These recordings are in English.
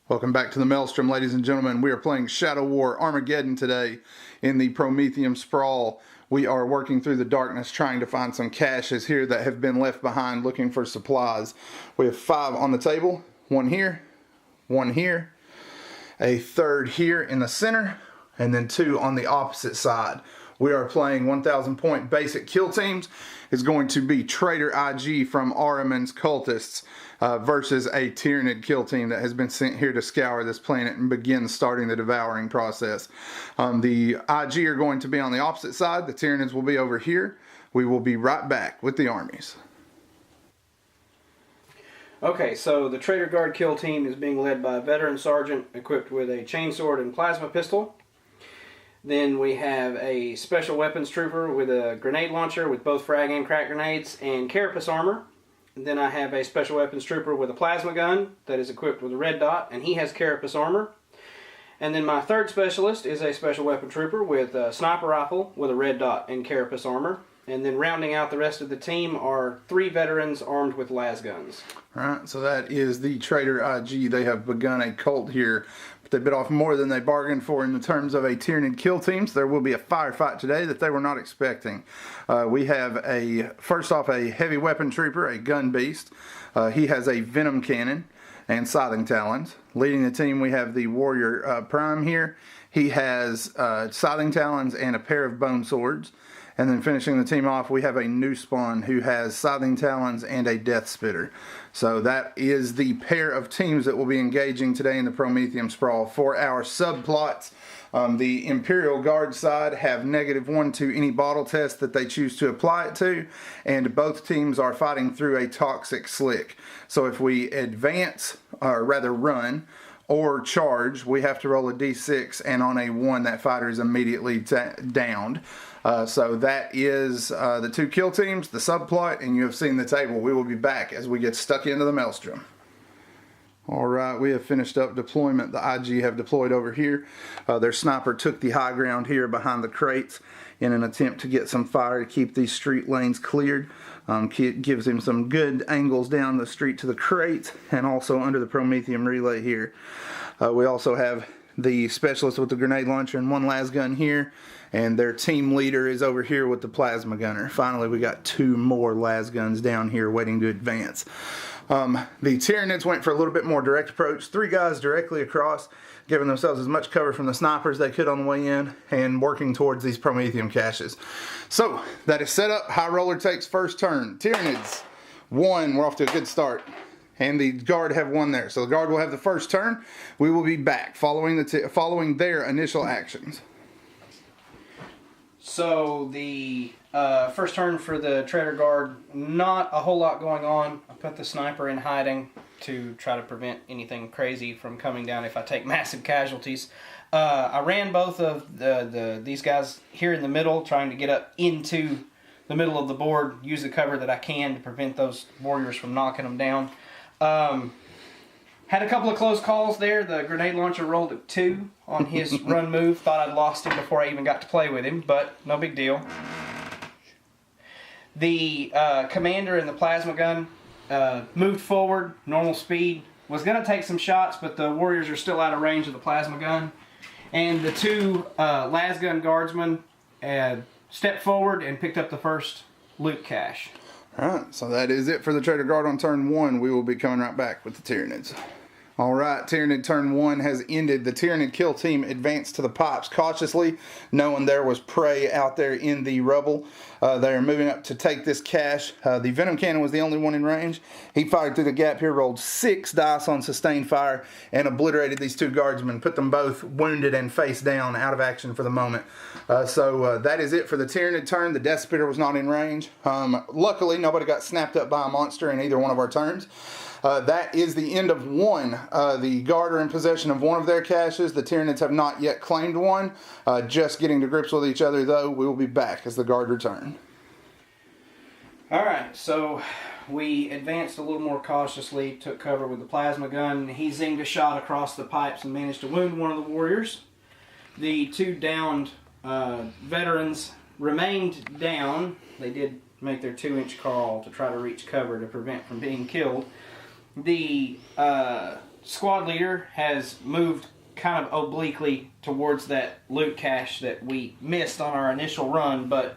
Welcome back to the Maelstrom, ladies and gentlemen. We are playing Shadow War Armageddon today in the Prometheum Sprawl. We are working through the darkness trying to find some caches here that have been left behind, looking for supplies. We have 5 on the table, 1 here, 1 here, a 3rd here in the center, and then 2 on the opposite side. We are playing 1,000 point basic kill teams. It's going to be Traitor IG from Ahriman's cultists versus a Tyranid kill team that has been sent here to scour this planet and begin starting the devouring process. The IG are going to be on the opposite side. The Tyranids will be over here. We will be right back with the armies. Okay, so the Traitor Guard kill team is being led by a veteran sergeant equipped with a chainsword and plasma pistol. Then we have a special weapons trooper with a grenade launcher with both frag and crack grenades and carapace armor. And then I have a special weapons trooper with a plasma gun that is equipped with a red dot, and he has carapace armor. And then my 3rd specialist is a special weapon trooper with a sniper rifle with a red dot and carapace armor. And then rounding out the rest of the team are 3 veterans armed with las guns. Alright, so that is the Traitor IG. They have begun a cult here, but they bit off more than they bargained for in the terms of a Tyranid kill team. So there will be a firefight today that they were not expecting. We have first off a heavy weapon trooper, a gun beast. He has a venom cannon and scything talons. Leading the team we have the warrior Prime here. He has scything talons and a pair of bone swords. And then finishing the team off, we have a new spawn who has scything talons and a death spitter. So that is the pair of teams that will be engaging today in the Prometheum Sprawl. For our subplots, the Imperial Guard side have -1 to any bottle test that they choose to apply it to, and both teams are fighting through a toxic slick. So if we advance, or rather run, or charge, we have to roll a d6, and on a 1 that fighter is immediately downed. So that is the 2 kill teams, the subplot, and you have seen the table. We will be back as we get stuck into the Maelstrom. Alright, we have finished up deployment. The IG have deployed over here. Their sniper took the high ground here behind the crates in an attempt to get some fire to keep these street lanes cleared. Gives him some good angles down the street to the crates and also under the Prometheum relay here. We also have the specialist with the grenade launcher and 1 las gun here, and their team leader is over here with the plasma gunner. Finally, we got 2 more las guns down here waiting to advance. The Tyranids went for a little bit more direct approach. 3 guys directly across, giving themselves as much cover from the snipers they could on the way in, and working towards these Prometheum caches. So, that is set up. High Roller takes first turn. Tyranids, 1. We're off to a good start. And the Guard have 1 there. So the Guard will have the first turn. We will be back following their initial actions. So the first turn for the Traitor Guard, not a whole lot going on. I put the sniper in hiding to try to prevent anything crazy from coming down if I take massive casualties. I ran both of these guys here in the middle, trying to get up into the middle of the board, use the cover that I can to prevent those warriors from knocking them down. Had a couple of close calls there. The grenade launcher rolled at 2 on his run move. Thought I'd lost him before I even got to play with him, but no big deal. The commander in the plasma gun moved forward, normal speed. Was going to take some shots, but the warriors are still out of range of the plasma gun. And the 2 las gun guardsmen stepped forward and picked up the first loot cache. Alright, so that is it for the Traitor Guard on turn 1. We will be coming right back with the Tyranids. All right, Tyranid turn 1 has ended. The Tyranid kill team advanced to the pipes cautiously, knowing there was prey out there in the rubble. They are moving up to take this cache. The Venom Cannon was the only one in range. He fired through the gap here, rolled 6 dice on sustained fire, and obliterated these 2 guardsmen, put them both wounded and face down, out of action for the moment. So that is it for the Tyranid turn. The Death Spitter was not in range. Luckily, nobody got snapped up by a monster in either one of our turns. That is the end of one. The Guard are in possession of one of their caches. The Tyranids have not yet claimed one. Just getting to grips with each other, though. We will be back as the Guard return. Alright, so we advanced a little more cautiously, took cover with the plasma gun. He zinged a shot across the pipes and managed to wound one of the warriors. The 2 downed veterans remained down. They did make their 2-inch crawl to try to reach cover to prevent from being killed. The squad leader has moved kind of obliquely towards that loot cache that we missed on our initial run, but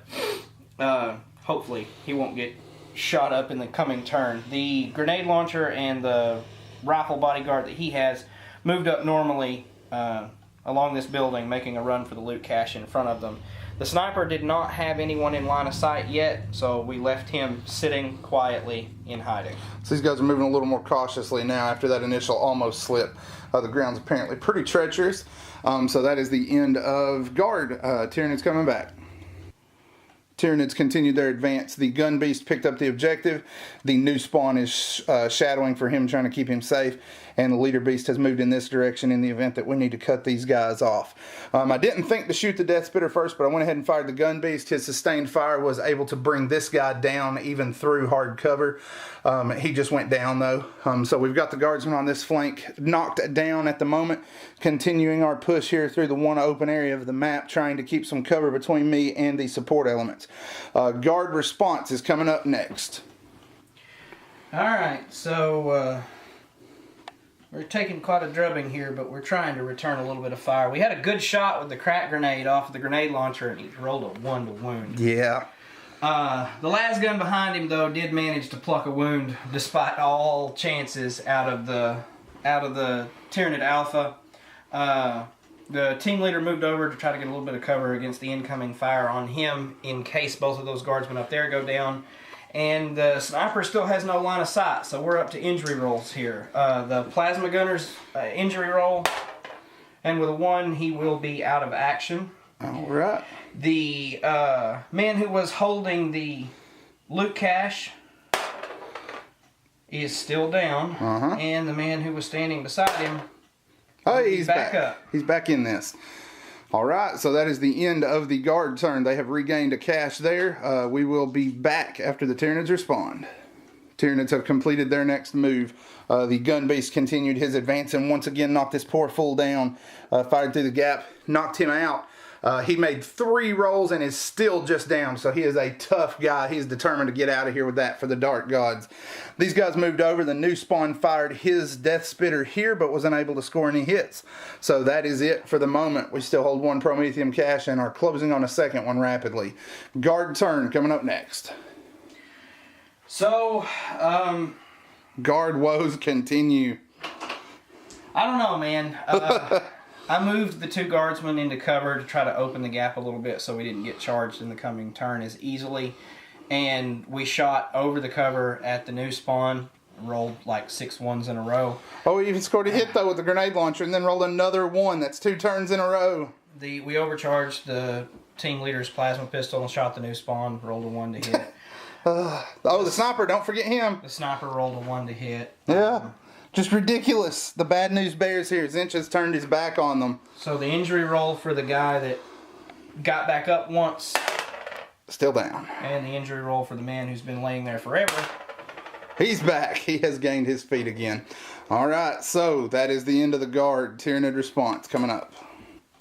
hopefully he won't get shot up in the coming turn. The grenade launcher and the rifle bodyguard that he has moved up normally along this building, making a run for the loot cache in front of them. The sniper did not have anyone in line of sight yet, so we left him sitting quietly in hiding. So these guys are moving a little more cautiously now after that initial almost slip. The ground's apparently pretty treacherous. So that is the end of Guard. Tyranids coming back. Tyranids continued their advance. The gun beast picked up the objective. The new spawn is shadowing for him, trying to keep him safe. And the leader beast has moved in this direction in the event that we need to cut these guys off. I didn't think to shoot the Death Spitter first, but I went ahead and fired the gun beast. His sustained fire was able to bring this guy down even through hard cover. He just went down though. So we've got the guardsmen on this flank knocked down at the moment. Continuing our push here through the one open area of the map, trying to keep some cover between me and the support elements. Guard response is coming up next. Alright, so we're taking quite a drubbing here, but we're trying to return a little bit of fire. We had a good shot with the crack grenade off of the grenade launcher, and he rolled a 1 to wound. Yeah. The las gun behind him, though, did manage to pluck a wound, despite all chances out of the Tyranid Alpha. The team leader moved over to try to get a little bit of cover against the incoming fire on him in case both of those guardsmen up there go down. And the sniper still has no line of sight, so we're up to injury rolls here. The plasma gunner's injury roll, and with a 1, he will be out of action. All right. The man who was holding the loot cache is still down, and the man who was standing beside him, he's back up. He's back in this. All right, so that is the end of the Guard turn. They have regained a cache there. We will be back after the Tyranids respond. Tyranids have completed their next move. The gun beast continued his advance and once again knocked this poor fool down. Fired through the gap, knocked him out. He made 3 rolls and is still just down, so he is a tough guy. He's determined to get out of here with that for the Dark Gods. These guys moved over. The new spawn fired his Death Spitter here, but was unable to score any hits. So that is it for the moment. We still hold 1 Prometheum cache and are closing on a second one rapidly. Guard turn coming up next. So, Guard woes continue. I don't know, man. I moved the 2 guardsmen into cover to try to open the gap a little bit so we didn't get charged in the coming turn as easily. And we shot over the cover at the new spawn, rolled like 6 1s in a row. Oh, we even scored a hit though with the grenade launcher and then rolled another 1. That's 2 turns in a row. We overcharged the team leader's plasma pistol and shot the new spawn, rolled a 1 to hit. The sniper, don't forget him. The sniper rolled a 1 to hit. Yeah. Just ridiculous. The bad news bears here. Zinch has turned his back on them. So the injury roll for the guy that got back up once. Still down. And the injury roll for the man who's been laying there forever. He's back. He has gained his feet again. All right, so that is the end of the Guard. Tyranid response coming up.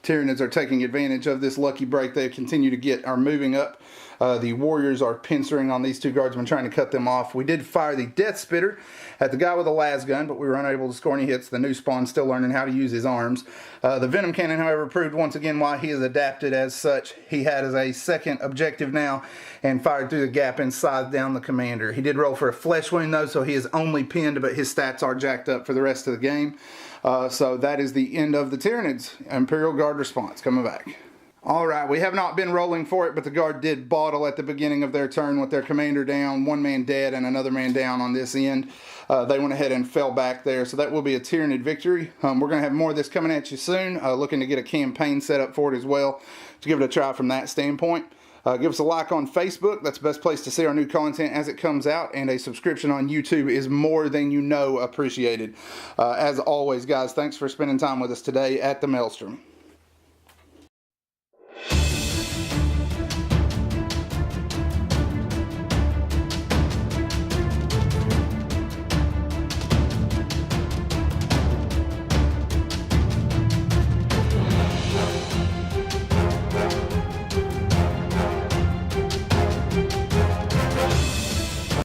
Tyranids are taking advantage of this lucky break. They continue to are moving up. The Warriors are pincering on these two guardsmen, trying to cut them off. We did fire the Death Spitter at the guy with the las gun, but we were unable to score any hits. The new spawn still learning how to use his arms. The Venom Cannon, however, proved once again why he is adapted as such. He had as a second objective now and fired through the gap inside down the commander. He did roll for a flesh wound though, so he is only pinned, but his stats are jacked up for the rest of the game. So that is the end of the Tyranids. Imperial Guard response coming back. Alright, we have not been rolling for it, but the Guard did bottle at the beginning of their turn with their commander down, one man dead and another man down on this end. They went ahead and fell back there, so that will be a Tyranid victory. We're going to have more of this coming at you soon, looking to get a campaign set up for it as well, to give it a try from that standpoint. Give us a like on Facebook. That's the best place to see our new content as it comes out, and a subscription on YouTube is more than you know appreciated. As always, guys, thanks for spending time with us today at the Maelstrom.